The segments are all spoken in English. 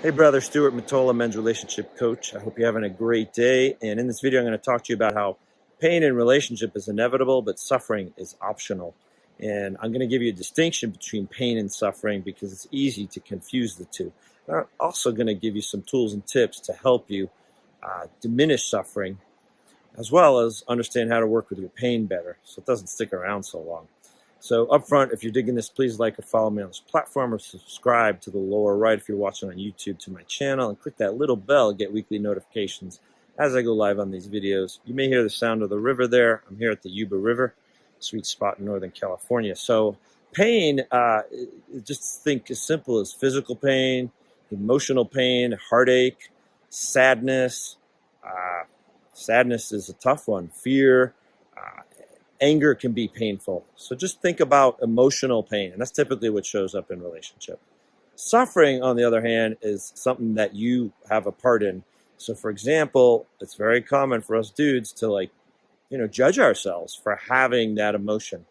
Hey brother, Stuart Matola, men's relationship coach. I hope you're having a great day. And in this video, I'm going to talk to you about how pain in relationship is inevitable, but suffering is optional. And I'm going to give you a distinction between pain and suffering because it's easy to confuse the two. I'm also going to give you some tools and tips to help you diminish suffering, as well as understand how to work with your pain better so it doesn't stick around so long. So up front, if you're digging this, please like or follow me on this platform, or subscribe to the lower right if you're watching on YouTube to my channel, and click that little bell to get weekly notifications as I go live on these videos. You may hear the sound of the river there. I'm here at the Yuba River, sweet spot in Northern California. So pain, just think as simple as physical pain, emotional pain, heartache, sadness. Sadness is a tough one. Fear. Anger can be painful. So just think about emotional pain, and that's typically what shows up in relationship. Suffering, on the other hand, is something that you have a part in. So for example, it's very common for us dudes to judge ourselves for having that emotion.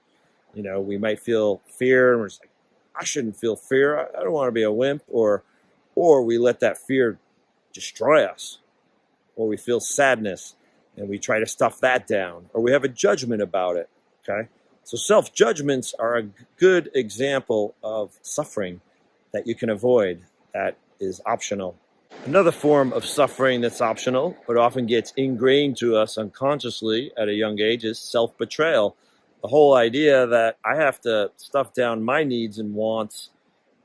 We might feel fear and we're just like, I shouldn't feel fear. I don't want to be a wimp, or we let that fear destroy us, or we feel sadness and we try to stuff that down, or we have a judgment about it, okay? So self-judgments are a good example of suffering that you can avoid, that is optional. Another form of suffering that's optional, but often gets ingrained to us unconsciously at a young age, is self-betrayal. The whole idea that I have to stuff down my needs and wants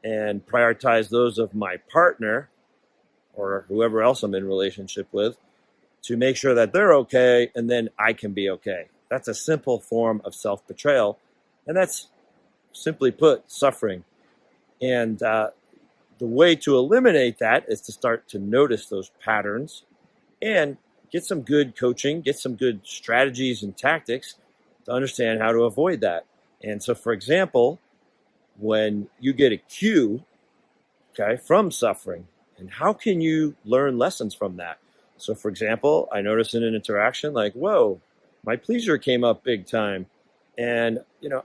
and prioritize those of my partner or whoever else I'm in relationship with, to make sure that they're okay, and then I can be okay. That's a simple form of self-betrayal, and that's, simply put, suffering. And the way to eliminate that is to start to notice those patterns and get some good coaching, get some good strategies and tactics to understand how to avoid that. And so, for example, when you get a cue, okay, from suffering, and how can you learn lessons from that? So for example, I noticed in an interaction, like, whoa, my pleaser came up big time. And,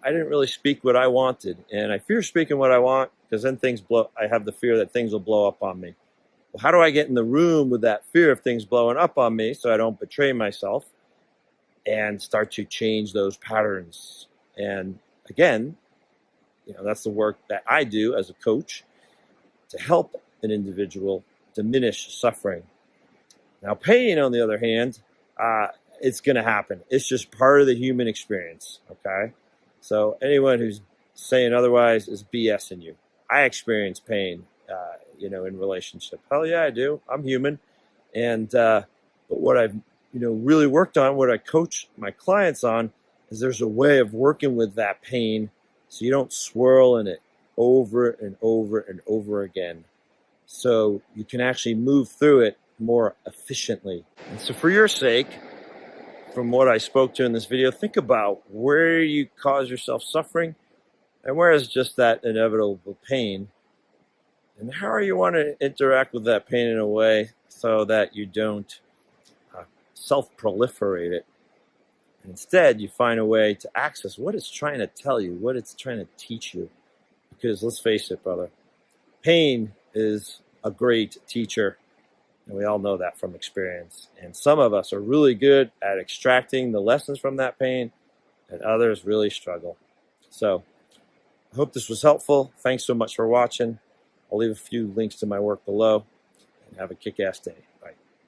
I didn't really speak what I wanted. And I fear speaking what I want because then I have the fear that things will blow up on me. Well, how do I get in the room with that fear of things blowing up on me so I don't betray myself and start to change those patterns? And again, that's the work that I do as a coach to help an individual diminish suffering. Now, pain, on the other hand, it's going to happen. It's just part of the human experience, okay? So anyone who's saying otherwise is BSing you. I experience pain, in relationship. Hell yeah, I do. I'm human. And but what I've, really worked on, what I coach my clients on, is there's a way of working with that pain so you don't swirl in it over and over and over again. So you can actually move through it more efficiently. And so for your sake, from what I spoke to in this video, think about where you cause yourself suffering and where is just that inevitable pain, and how you want to interact with that pain in a way so that you don't self-proliferate it. And instead, you find a way to access what it's trying to tell you, what it's trying to teach you. Because let's face it, brother, pain is a great teacher. And we all know that from experience. And some of us are really good at extracting the lessons from that pain, and others really struggle. So I hope this was helpful. Thanks so much for watching. I'll leave a few links to my work below, and have a kick-ass day. Bye.